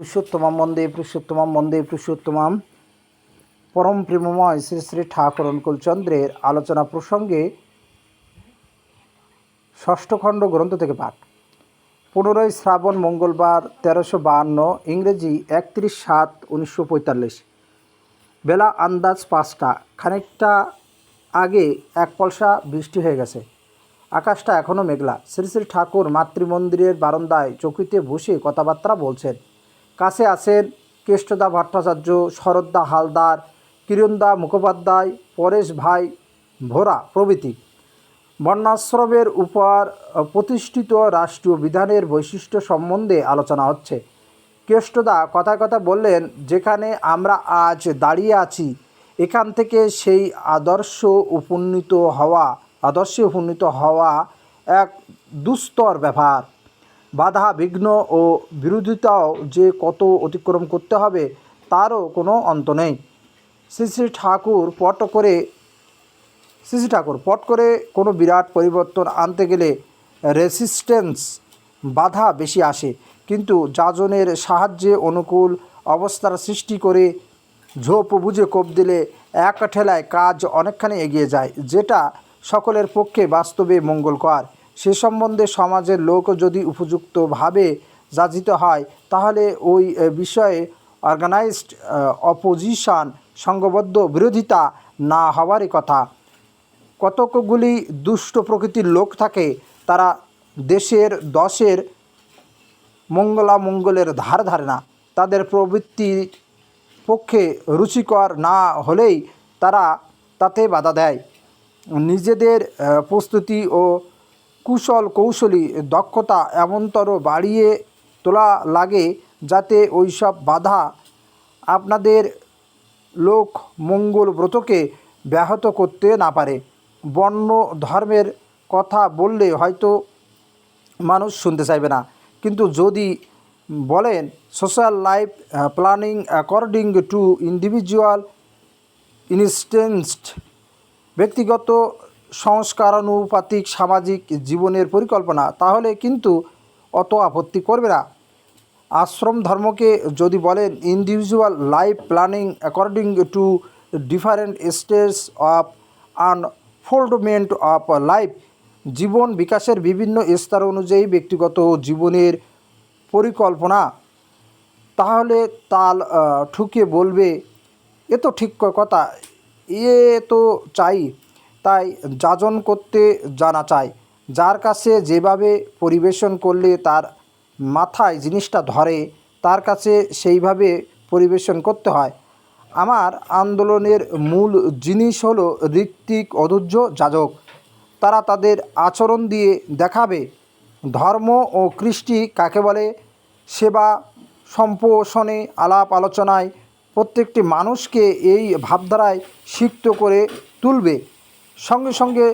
পুরুষোত্তমাম পরম প্রেমময় শ্রী শ্রী ঠাকুর অনুকূলচন্দ্রের আলোচনা প্রসঙ্গে ষষ্ঠ খণ্ড গ্রন্থ থেকে পাঠ। 15ই শ্রাবণ মঙ্গলবার 1352 ইংরেজি 31/7/1945। বেলা আন্দাজ 5টা। খানিকটা আগে এক পলসা বৃষ্টি হয়ে গেছে। আকাশটা এখনও মেঘলা। শ্রী শ্রী ঠাকুর মাতৃমন্দিরের বারান্দায় চৌকিতে বসে কথাবার্তা বলছেন। কাছে আছেন কেষ্টদা ভট্টাচার্য, শরৎদা হালদার, কিরণদা মুখোপাধ্যায়, পরেশ ভাই ভোরা প্রভৃতি। বর্ণাশ্রমের উপর প্রতিষ্ঠিত রাষ্ট্রীয় বিধানের বৈশিষ্ট্য সম্বন্ধে আলোচনা হচ্ছে। কেষ্টদা কথায় কথায় বললেন, যেখানে আমরা আজ দাঁড়িয়ে আছি এখান থেকে সেই আদর্শে উপনীত হওয়া এক দুস্তর ব্যাপার। বাধা বিঘ্ন ও বিরোধিতাও যে কত অতিক্রম করতে হবে তারও কোনো অন্ত নেই। শ্রী শ্রী ঠাকুর পট করে কোনো বিরাট পরিবর্তন আনতে গেলে রেসিস্ট্যান্স বাধা বেশি আসে, কিন্তু যাজনের সাহায্যে অনুকূল অবস্থার সৃষ্টি করে ঝোপ বুঝে কোপ দিলে এক ঠেলায় কাজ অনেকখানি এগিয়ে যায়, যেটা সকলের পক্ষে বাস্তবে মঙ্গলকর। সে সম্বন্ধে সমাজের লোক যদি উপযুক্তভাবে যাচিত হয় তাহলে ওই বিষয়ে অর্গানাইজড অপোজিশন, সংঘবদ্ধ বিরোধিতা না হওয়ারই কথা। কতকগুলি দুষ্ট প্রকৃতির লোক থাকে, তারা দশের মঙ্গলের ধার ধারে না। তাদের প্রবৃত্তির পক্ষে রুচিকর না হলেই তারা তাতে বাধা দেয়। নিজেদের প্রস্তুতি ও কৌশলী দক্ষতা এমনতর বাড়িয়ে তোলা লাগে যাতে ওইসব বাধা আপনাদের লোক মঙ্গল ব্রতকে ব্যাহত করতে না পারে। বর্ণ ধর্মের কথা বললে হয়তো মানুষ শুনতে চাইবে না, কিন্তু যদি বলেন social life planning according two individual instinct, ব্যক্তিগত সংস্কারানুপাতিক সামাজিক জীবনের পরিকল্পনা, তাহলে কিন্তু অত আপত্তি করবে না। আশ্রম ধর্মকে যদি বলেন individual life planning according to different stage of unfoldment of life, জীবন বিকাশের বিভিন্ন স্তর অনুযায়ী ব্যক্তিগত জীবনের পরিকল্পনা, তাহলে তাল ঠুকে বলবে এ তো ঠিক কথা, এ তো চাই। তাই যাজন করতে জানা চাই। যার কাছে যেভাবে পরিবেশন করলে তার মাথায় জিনিসটা ধরে, তার কাছে সেইভাবে পরিবেশন করতে হয়। আমার আন্দোলনের মূল জিনিস হলো ঋত্বিক অধৈর্য যাজক। তারা তাদের আচরণ দিয়ে দেখাবে ধর্ম ও কৃষ্টি কাকে বলে। সেবা সম্পোষণে, আলাপ আলোচনায় প্রত্যেকটি মানুষকে এই ভাবধারায় সিক্ত করে তুলবে। সঙ্গে সঙ্গে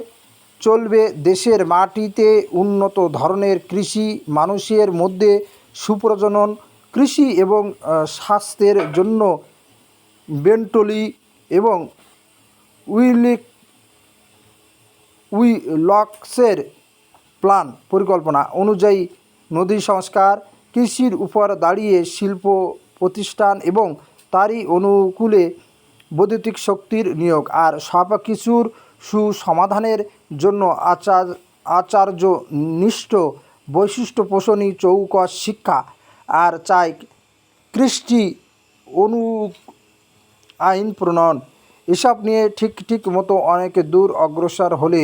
চলবে দেশের মাটিতে উন্নত ধরনের কৃষি, মানুষের মধ্যে সুপ্রজনন, কৃষি এবং স্বাস্থ্যের জন্য বেন্টলি এবং উইলক্সের প্ল্যান পরিকল্পনা অনুযায়ী নদী সংস্কার, কৃষির উপর দাঁড়িয়ে শিল্প প্রতিষ্ঠান এবং তারই অনুকূলে বৈদ্যুতিক শক্তির নিয়োগ, আর সব কিছুর সুসমাধানের জন্য আচার্যনিষ্ঠ বৈশিষ্ট্য পোষণী চৌকস শিক্ষা। আর চাই কৃষ্টি আইন প্রণয়ন। এসব নিয়ে ঠিক মতো অনেক দূর অগ্রসর হলে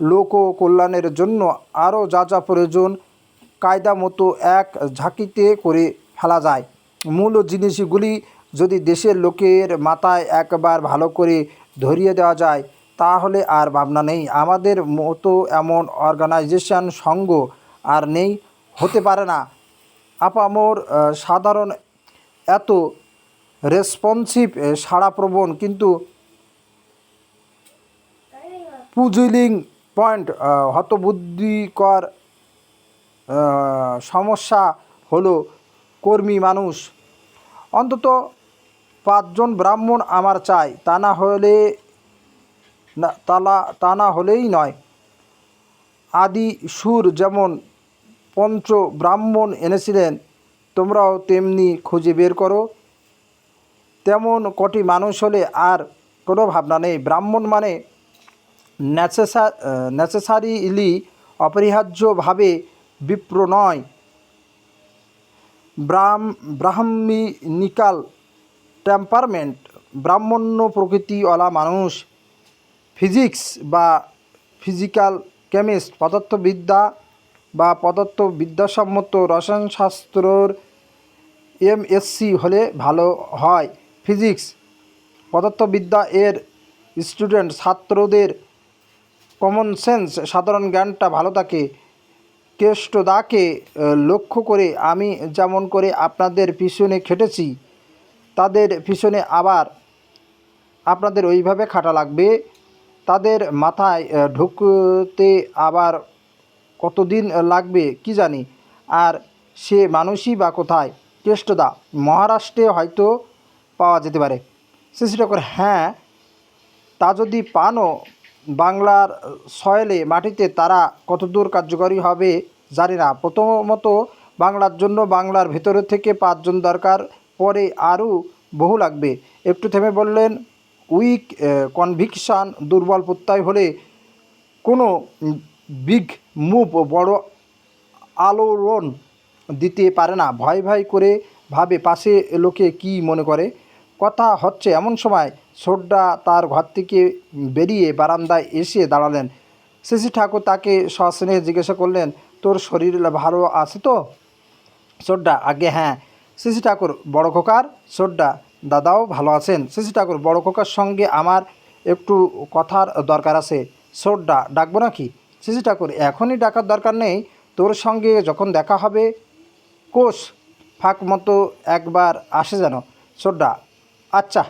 লোক কল্যাণের জন্য আরও যা প্রয়োজন কায়দা মতো এক ঝাঁকিতে করে ফেলা যায়। মূল জিনিসগুলি যদি দেশের লোকের মাথায় একবার ভালো করে ধরিয়ে দেওয়া যায় তাহলে আর ভাবনা নেই। আমাদের মতো এমন অর্গানাইজেশন সঙ্গ আর নেই, হতে পারে না। আপামর সাধারণ এত রেসপন্সিভ, সাড়াপ্রবণ, কিন্তু পুজিলিং পয়েন্ট হতবুদ্ধিকর সমস্যা হলো কর্মী মানুষ। অন্তত 5 জন ব্রাহ্মণ আমার চাই, তা না হলেই নয়। আদি সুর যেমন পঞ্চ ব্রাহ্মণ এনেছিলেন, তোমরাও তেমনি খুঁজে বের করো। তেমন কটি মানুষ হলে আর কোনো ভাবনা নেই। ব্রাহ্মণ মানে নেসেসারিলি অপরিহার্যভাবে বিপ্র নয়, ব্রাহ্মণিকাল টেম্পারমেন্ট, ব্রাহ্মণ্য প্রকৃতিওয়ালা মানুষ। ফিজিক্স বা ফিজিক্যাল কেমিস্ট, পদার্থবিদ্যা বা পদার্থবিদ্যাসম্মত রসায়নশাস্ত্রর এমএসসি হলে ভালো হয়। ফিজিক্স পদার্থবিদ্যা এর স্টুডেন্ট ছাত্রদের কমন সেন্স, সাধারণ জ্ঞানটা ভালো থাকে। কেষ্টদাকে লক্ষ্য করে আমি যেমন করে আপনাদের পিছনে খেটেছি, তাদের পিছনে আবার আপনাদের ওইভাবে খাটা লাগবে। তাদের মাথায় ঢুকতে আবার কতদিন লাগবে কি জানি। আর সে মানুষই বা কোথায়? কেষ্টদা, মহারাষ্ট্রে হয়তো পাওয়া যেতে পারে। শ্রী ঠাকুর, হ্যাঁ, তা যদি পানও বাংলার সয়েলে মাটিতে, তারা কতদূর কার্যকরী হবে জানি না। প্রথমত বাংলার জন্য বাংলার ভেতরে থেকে 5 জন দরকার, পরে আরও বহু লাগবে। একটু থেমে বললেন, উইক কনভিকশান, দুর্বল প্রত্যয় হলে কোনো বিগ মুভ বড় আলোড়ন দিতে পারে না। ভয় ভয় করে ভাবে পাশে লোকে কি মনে করে। কথা হচ্ছে এমন সময় সোড্ডা তার ঘর থেকে বেরিয়ে বারান্দায় এসে দাঁড়ালেন। শ্রী ঠাকুর তাকে সস্নেহে জিজ্ঞাসা করলেন, তোর শরীর ভালো আছে তো? সোড্ডা, আগে হ্যাঁ। শ্রী ঠাকুর, বড় খোকার? সোড্ডা, দাদাও ভালো আছেন। শ্রী ঠাকুর, বড় খোকার সঙ্গে আমার একটু কথার দরকার আছে। সোড্ডা, ডাকবো নাকি? শ্রী ঠাকুর, এখনই ডাকার দরকার নেই, তোর সঙ্গে যখন দেখা হবে কোষ ফাঁক মতো একবার আসে যেন। সোড্ডা, আচ্ছা।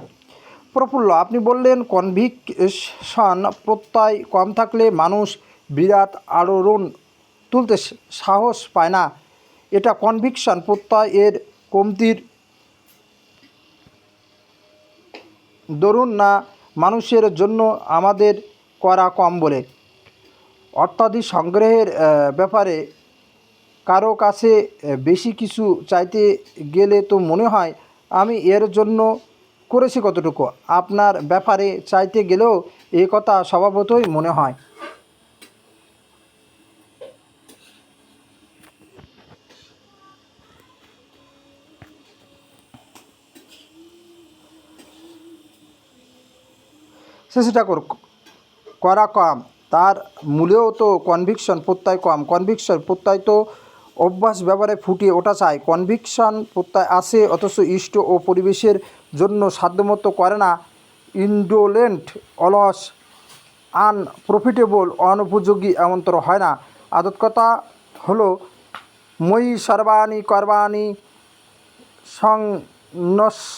প্রফুল্ল, আপনি বললেন কনভিকশন প্রত্যয় কম থাকলে মানুষ বিরাট আলোড়ন তুলতে সাহস পায় না। এটা কনভিকশন প্রত্যয় এর কমতির দরুন না মানুষের জন্য আমাদের করা কম বলে? অর্থাদি সংগ্রহের ব্যাপারে কারো কাছে বেশি কিছু চাইতে গেলে তো মনে হয় আমি এর জন্য করেছি কতটুকু। আপনার ব্যাপারে চাইতে গেলেও এ কথা স্বভাবতই মনে হয়। শশী ঠাকুর, করা কম, তার মূলেও তো কনভিকশন প্রত্যয় কম। কনভিকশন প্রত্যয় তো অভ্যাস ব্যাপারে ফুটিয়ে ওঠা চাই। কনভিকশন প্রত্যয় আসে অথচ ইষ্ট ও পরিবেশের জন্য সাধ্যমতো করে না। ইন্ডোলেন্ট, অলস, আনপ্রফিটেবল, অনুপযোগী এমনতর হয় না। আদত কথা হলো মই সর্বাণি কর্মাণি সংনশ্যাধ্যায়ত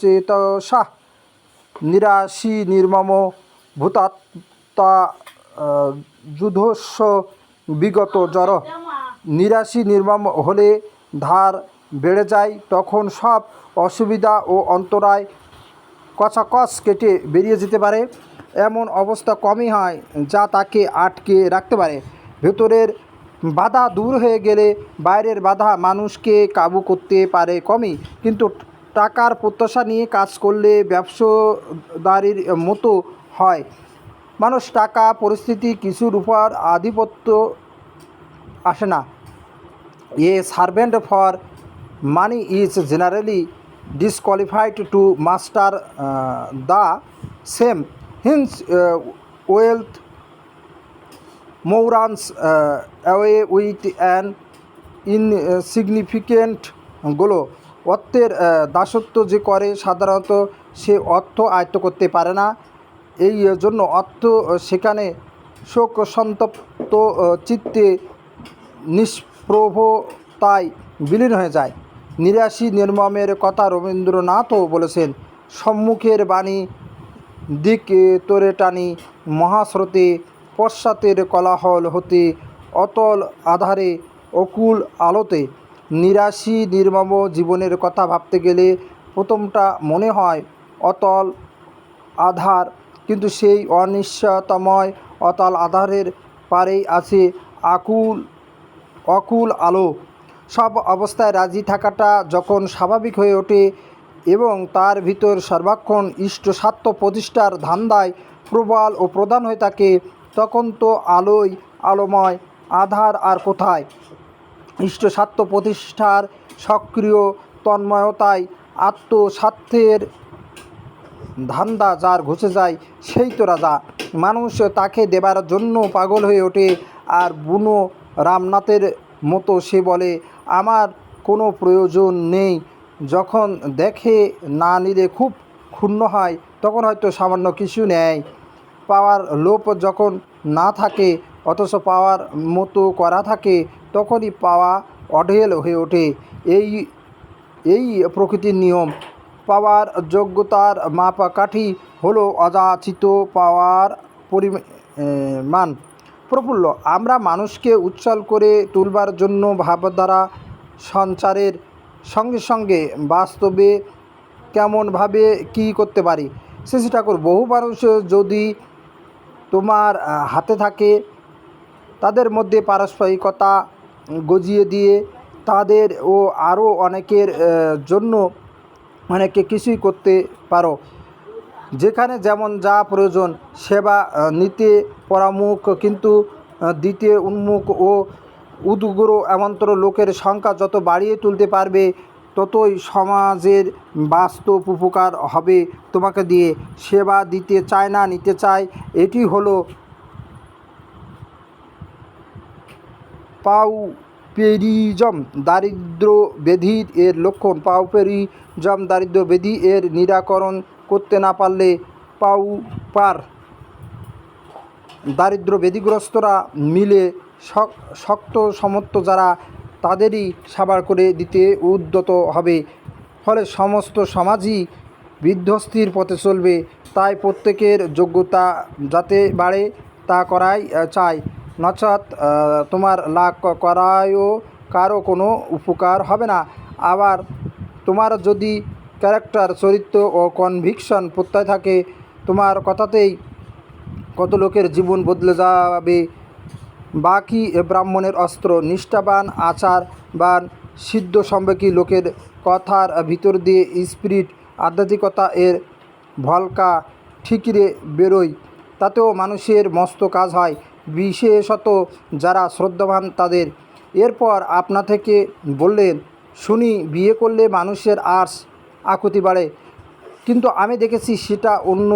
চেতসা নিরাশী নির্মম ভূতাত্মা যুধস্ব বিগত জড়। নিরাশী নির্মম হলে ধার বেড়ে যায়, তখন সব অসুবিধা ও অন্তরায় কচাকচ কেটে বেরিয়ে যেতে পারে। এমন অবস্থা কমই হয় যা তাকে আটকে রাখতে পারে। ভেতরের বাধা দূর হয়ে গেলে বাইরের বাধা মানুষকে কাবু করতে পারে কমই। কিন্তু টাকার প্রত্যাশা নিয়ে কাজ করলে ব্যবসাদারির মতো হয়। মানুষ, টাকা, পরিস্থিতি কিছুর উপর আধিপত্য আসে না। এ servant for money is generally disqualified to master the same. Hence, wealth mourns away with an insignificant goal. অর্থের দাসত্ব যে করে সাধারণত সে অর্থ আয়ত্ত করতে পারে না। এই জন্য অর্থ সেখানে শোক সন্তপ্ত চিত্তে নিষ্প্রভতায় বিলীন হয়ে যায়। নিরাশী নির্মমের কথা রবীন্দ্রনাথও বলেছেন। সম্মুখের বাণী দিক তোরে টানি মহাস্রোতে, পশ্চাতের কোলাহল হতে অতল আধারে অকুল আলোতে। নিরাশী নির্মম জীবনের কথা ভাবতে গেলে প্রথমটা মনে হয় অতল আধার, কিন্তু সেই অনিশ্চয়তাময় অতল আধারের পারেই আছে অকুল আলো। সব অবস্থায় রাজি থাকাটা যখন স্বাভাবিক হয়ে ওঠে এবং তার ভিতর সর্বক্ষণ ইষ্ট স্বার্থ প্রতিষ্ঠার ধান্দায় প্রবল ও প্রধান হয়ে থাকে, তখন তো আলোময় আধার আর কোথায়। ইষ্ট স্বার্থ প্রতিষ্ঠার সক্রিয় তন্ময়তায় আত্মস্বার্থের ধান্দা যার ঘুষে যায়, সেই তো রাজা। মানুষ তাকে দেবার জন্য পাগল হয়ে ওঠে, আর বুনো রামনাথের মতো সে বলে, আমার কোনো প্রয়োজন নেই। যখন দেখে না নিলে খুব ক্ষুণ্ণ হয়, তখন হয়তো সামান্য কিছু নেয়। পাওয়ার লোভ যখন না থাকে অথচ পাওয়ার মতো করা থাকে, তখনই পাওয়া অঢেল হয়ে ওঠে। এই এই প্রকৃতির নিয়ম। পাওয়ার যোগ্যতার মাপকাঠি হলো অযাচিত পাওয়ার পরিমাণ। প্রফুল্ল, আমরা মানুষকে উচ্ছল করে তুলবার জন্য ভাবধারা সঞ্চারের সঙ্গে সঙ্গে বাস্তবে কেমনভাবে কী করতে পারি? শ্রী ঠাকুর, বহু মানুষ যদি তোমার হাতে থাকে, তাদের মধ্যে পারস্পরিকতা গজিয়ে দিয়ে তাদের ও আরও অনেকের জন্য অনেকে কিছুই করতে পারো। যেখানে যেমন যা প্রয়োজন সেবা নিতে পরামুখ, কিন্তু দিতে উন্মুখ ও উদগ্র এমন্ত্র লোকের সংখ্যা যত বাড়িয়ে তুলতে পারবে, ততই সমাজের বাস্তব উপকার হবে তোমাকে দিয়ে। সেবা দিতে চায় না, নিতে চায়, এটি হলো পাউপেরিজম, দারিদ্র ব্যাধির এর লক্ষণ। পাউপেরিজম দারিদ্র ব্যাধি এর নিরাকরণ করতে না পারলে পাউপার দারিদ্র ব্যাধিগ্রস্তরা মিলে শক্ত সমর্থ যারা, তাদেরই সাবার করে দিতে উদ্যত হবে। ফলে সমস্ত সমাজই বিধ্বস্তির পথে চলবে। তাই প্রত্যেকের যোগ্যতা যাতে বাড়ে তা করাই চাই, নচেৎ তোমার লাভ করায়ও কারো কোনো উপকার হবে না। আবার তোমার যদি ক্যারেক্টার, চরিত্র ও কনভিকশন প্রত্যয় থাকে, তোমার কথাতেই কত লোকের জীবন বদলে যাবে। বাকি ব্রাহ্মণের অস্ত্র, নিষ্ঠাবান আচারবান সিদ্ধ সম্বেকী লোকের কথার ভিতর দিয়ে স্পিরিট, আধ্যাত্মিকতা এর ভলকা ঠিকরে বেরোয়, তাতেও মানুষের মস্ত কাজ হয়, বিশেষত যারা শ্রদ্ধাবান তাদের। এরপর আপনা থেকে বললেন, শুনি বিয়ে করলে মানুষের আর্টস আকুতি বাড়ে, কিন্তু আমি দেখেছি সেটা অন্য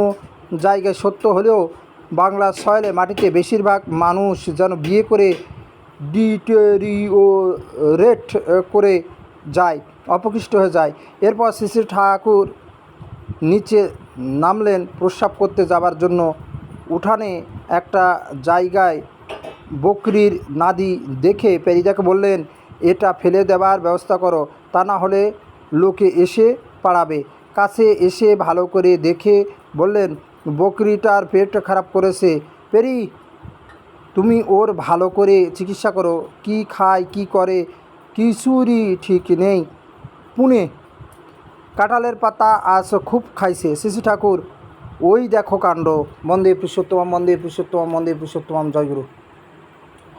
জায়গায় সত্য হলেও বাংলার সয়েলে মাটিতে বেশিরভাগ মানুষ যেন বিয়ে করে ডিটেরিওরেট করে যায়, অপকৃষ্ট হয়ে যায়। এরপর শ্রী ঠাকুর নিচে নামলেন প্রস্রাব করতে যাবার জন্য। উঠানে একটা জায়গায় বকরির নাদি দেখে পেরিদাকে বললেন, এটা ফেলে দেবার ব্যবস্থা করো, তা না হলে লোকে এসে পাড়াবে। কাছে এসে ভালো করে দেখে বললেন, বকরিটার পেট খারাপ করেছে, পেরি তুমি ওর ভালো করে চিকিৎসা করো। কি খায় কি করে কিছুরই ঠিক নেই। পুনে কাঁঠালের পাতা আজ খুব খাইছে। শ্রী ঠাকুর, ওই দেখো কাণ্ড। বন্দে পুরুষোত্তম, বন্দে পুরুষোত্তম, বন্দে পুরুষোত্তম। জয়গুরু।